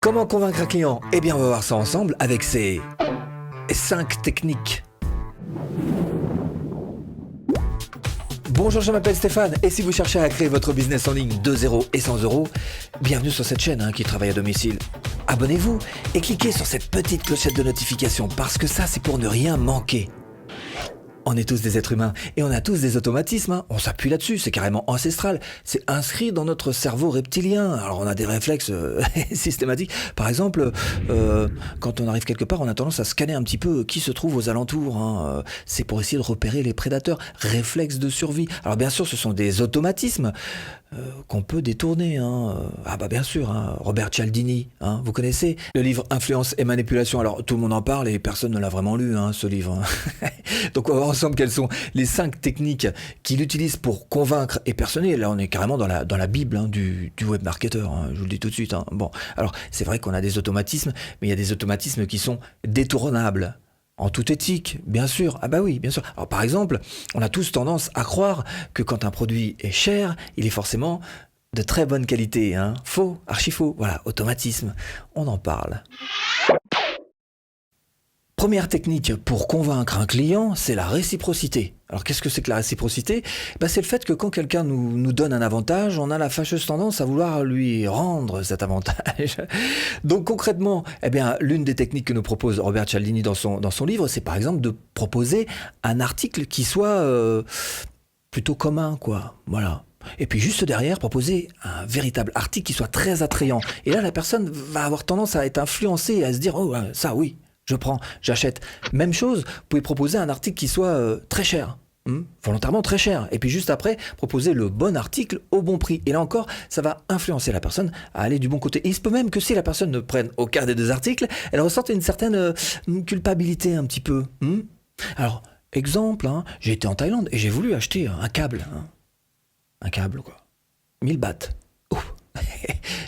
Comment convaincre un client? Eh bien, on va voir ça ensemble avec ces 5 techniques. Bonjour, je m'appelle Stéphane et si vous cherchez à créer votre business en ligne de 0 et 100 euros, bienvenue sur cette chaîne qui travaille à domicile. Abonnez-vous et cliquez sur cette petite clochette de notification parce que ça, c'est pour ne rien manquer. On est tous des êtres humains et on a tous des automatismes. On s'appuie là-dessus, c'est carrément ancestral. C'est inscrit dans notre cerveau reptilien. Alors on a des réflexes systématiques. Par exemple, quand on arrive quelque part, on a tendance à scanner un petit peu qui se trouve aux alentours. C'est pour essayer de repérer les prédateurs. Réflexe de survie. Alors bien sûr, ce sont des automatismes qu'on peut détourner. Ah bah bien sûr, Robert Cialdini, vous connaissez le livre Influence et Manipulation. Alors tout le monde en parle et personne ne l'a vraiment lu, ce livre. Donc on va voir ensemble quelles sont les 5 techniques qu'il utilise pour convaincre et personner. Là on est carrément dans la bible du web marketeur, je vous le dis tout de suite. Bon, alors c'est vrai qu'on a des automatismes, mais il y a des automatismes qui sont détournables. En toute éthique, bien sûr. Ah bah oui, bien sûr. Alors par exemple, on a tous tendance à croire que quand un produit est cher, il est forcément de très bonne qualité. Faux, archi faux. Voilà, automatisme. On en parle. Première technique pour convaincre un client, c'est la réciprocité. Alors qu'est-ce que c'est que la réciprocité ? C'est le fait que quand quelqu'un nous donne un avantage, on a la fâcheuse tendance à vouloir lui rendre cet avantage. Donc concrètement, l'une des techniques que nous propose Robert Cialdini dans son livre, c'est par exemple de proposer un article qui soit plutôt commun, quoi. Voilà. Et puis juste derrière, proposer un véritable article qui soit très attrayant. Et là, la personne va avoir tendance à être influencée et à se dire « Oh, ça oui ». Je prends, j'achète. Même chose, vous pouvez proposer un article qui soit très cher, volontairement très cher. Et puis juste après, proposer le bon article au bon prix. Et là encore, ça va influencer la personne à aller du bon côté. Et il se peut même que si la personne ne prenne aucun des 2 articles, elle ressente une certaine culpabilité un petit peu. Alors, exemple, j'ai été en Thaïlande et j'ai voulu acheter un câble. Un câble, quoi. 1000 bahts. Ouf.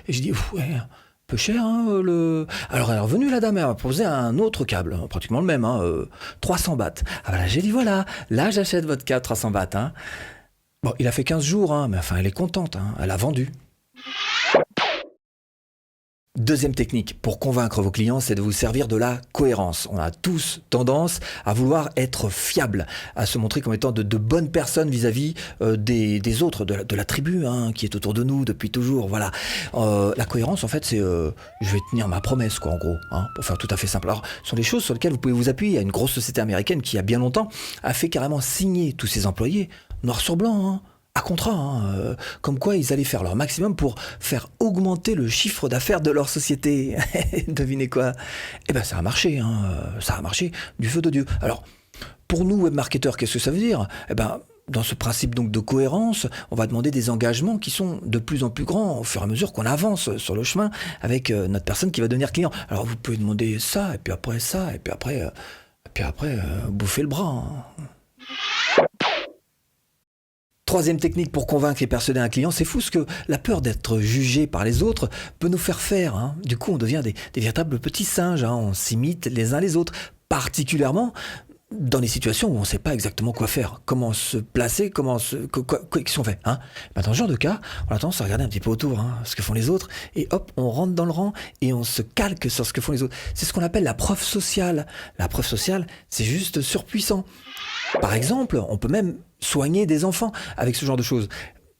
Et je dis, ouais, peu cher, Alors elle est revenue, la dame, elle m'a proposé un autre câble, pratiquement le même, 300 bahts. Ah voilà, j'ai dit voilà, là j'achète votre câble 300 bahts. Bon, il a fait 15 jours, mais enfin elle est contente, elle a vendu. Deuxième technique pour convaincre vos clients, c'est de vous servir de la cohérence. On a tous tendance à vouloir être fiable, à se montrer comme étant de bonnes personnes vis-à-vis des autres, de la tribu qui est autour de nous depuis toujours. Voilà. La cohérence, en fait, c'est je vais tenir ma promesse, quoi, en gros, pour faire tout à fait simple. Alors, ce sont des choses sur lesquelles vous pouvez vous appuyer. Il y a une grosse société américaine qui, il y a bien longtemps, a fait carrément signer tous ses employés, noir sur blanc, à contrat, comme quoi ils allaient faire leur maximum pour faire augmenter le chiffre d'affaires de leur société. Devinez quoi ? Ça a marché, ça a marché du feu de Dieu. Alors, pour nous, webmarketeurs, qu'est-ce que ça veut dire ? Dans ce principe donc de cohérence, on va demander des engagements qui sont de plus en plus grands au fur et à mesure qu'on avance sur le chemin avec notre personne qui va devenir client. Alors vous pouvez demander ça, et puis après ça, et puis après bouffer le bras. Troisième technique pour convaincre et persuader un client, c'est fou ce que la peur d'être jugé par les autres peut nous faire faire. Du coup, on devient des véritables petits singes, on s'imite les uns les autres, particulièrement dans les situations où on ne sait pas exactement quoi faire, comment se placer, qu'est-ce qu'on fait. Dans ce genre de cas, on a tendance à regarder un petit peu autour, ce que font les autres, et hop, on rentre dans le rang et on se calque sur ce que font les autres. C'est ce qu'on appelle la preuve sociale. La preuve sociale, c'est juste surpuissant. Par exemple, on peut même soigner des enfants avec ce genre de choses.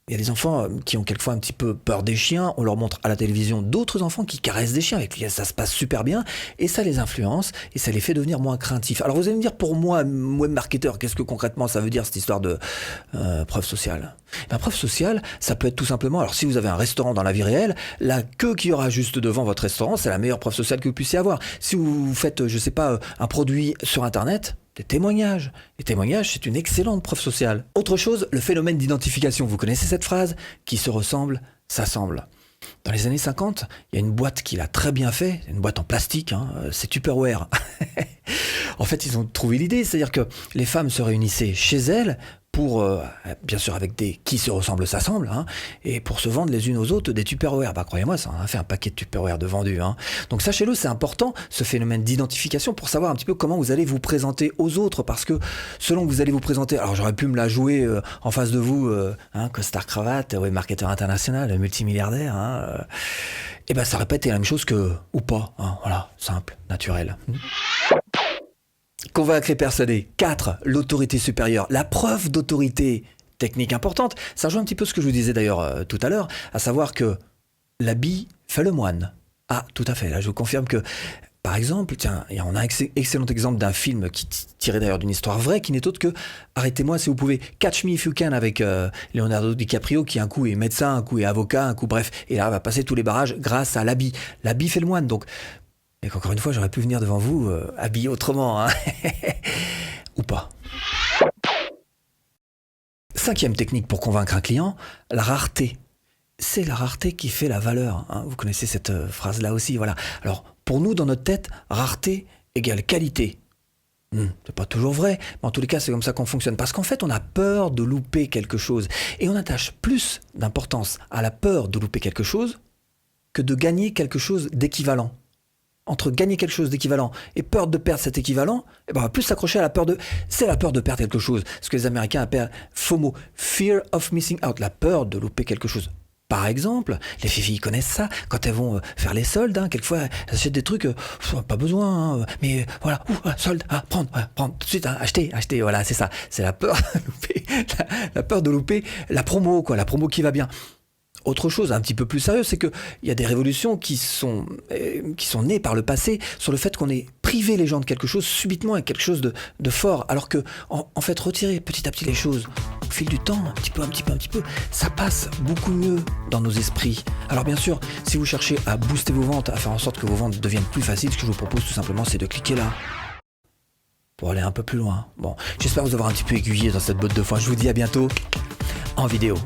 Il y a des enfants qui ont quelquefois un petit peu peur des chiens, on leur montre à la télévision d'autres enfants qui caressent des chiens, avec lesquels ça se passe super bien, et ça les influence, et ça les fait devenir moins craintifs. Alors vous allez me dire, pour moi, webmarketeur, qu'est-ce que concrètement ça veut dire cette histoire de preuve sociale ? Preuve sociale, ça peut être tout simplement, alors si vous avez un restaurant dans la vie réelle, la queue qu'il y aura juste devant votre restaurant, c'est la meilleure preuve sociale que vous puissiez avoir. Si vous faites, un produit sur Internet, des témoignages. Les témoignages, c'est une excellente preuve sociale. Autre chose, le phénomène d'identification. Vous connaissez cette phrase ? Qui se ressemble, s'assemble. Dans les années 50, il y a une boîte qui l'a très bien fait, une boîte en plastique, c'est Tupperware. En fait, ils ont trouvé l'idée, c'est-à-dire que les femmes se réunissaient chez elles pour, bien sûr avec des qui se ressemblent s'assemblent, hein, et pour se vendre les unes aux autres des Tupperware. Bah croyez-moi, ça en a fait un paquet de Tupperware de vendus. Hein. Donc sachez-le, c'est important ce phénomène d'identification pour savoir un petit peu comment vous allez vous présenter aux autres, parce que selon que vous allez vous présenter, alors j'aurais pu me la jouer en face de vous, costard cravate, ouais, marketeur international, multimilliardaire, et ben ça aurait pas été la même chose que ou pas, hein, voilà, simple, naturel. Convaincre et persuader. 4. L'autorité supérieure. La preuve d'autorité. Technique importante. Ça rejoint un petit peu ce que je vous disais d'ailleurs tout à l'heure, à savoir que l'habit fait le moine. Ah, tout à fait. Là, je vous confirme que, par exemple, tiens, on a un excellent exemple d'un film qui tiré d'ailleurs d'une histoire vraie, qui n'est autre que Arrêtez-moi si vous pouvez. Catch Me If You Can avec Leonardo DiCaprio, qui un coup est médecin, un coup est avocat, un coup bref, et là va passer tous les barrages grâce à l'habit. L'habit fait le moine. Donc, et qu'encore une fois, j'aurais pu venir devant vous habillé autrement, hein. Ou pas. 5e technique pour convaincre un client, la rareté. C'est la rareté qui fait la valeur, hein. Vous connaissez cette phrase-là aussi, voilà. Alors, pour nous, dans notre tête, rareté égale qualité. C'est pas toujours vrai, mais en tous les cas, c'est comme ça qu'on fonctionne. Parce qu'en fait, on a peur de louper quelque chose. Et on attache plus d'importance à la peur de louper quelque chose que de gagner quelque chose d'équivalent. Entre gagner quelque chose d'équivalent et peur de perdre cet équivalent, eh ben on va plus s'accrocher à la peur de... C'est la peur de perdre quelque chose. Ce que les Américains appellent FOMO, Fear of Missing Out, la peur de louper quelque chose. Par exemple, les filles connaissent ça, quand elles vont faire les soldes, hein, quelquefois elles achètent des trucs, pas besoin, hein, mais voilà, solde, prendre, tout de suite, hein, acheter, voilà, c'est ça. C'est la peur de louper, la peur de louper la promo, quoi, la promo qui va bien. Autre chose un petit peu plus sérieuse, c'est qu'il y a des révolutions qui sont nées par le passé sur le fait qu'on ait privé les gens de quelque chose subitement et quelque chose de fort, alors que en fait retirer petit à petit les choses au fil du temps, un petit peu, ça passe beaucoup mieux dans nos esprits. Alors bien sûr, si vous cherchez à booster vos ventes, à faire en sorte que vos ventes deviennent plus faciles, ce que je vous propose tout simplement, c'est de cliquer là pour aller un peu plus loin. Bon, j'espère vous avoir un petit peu aiguillé dans cette botte de foin. Je vous dis à bientôt en vidéo.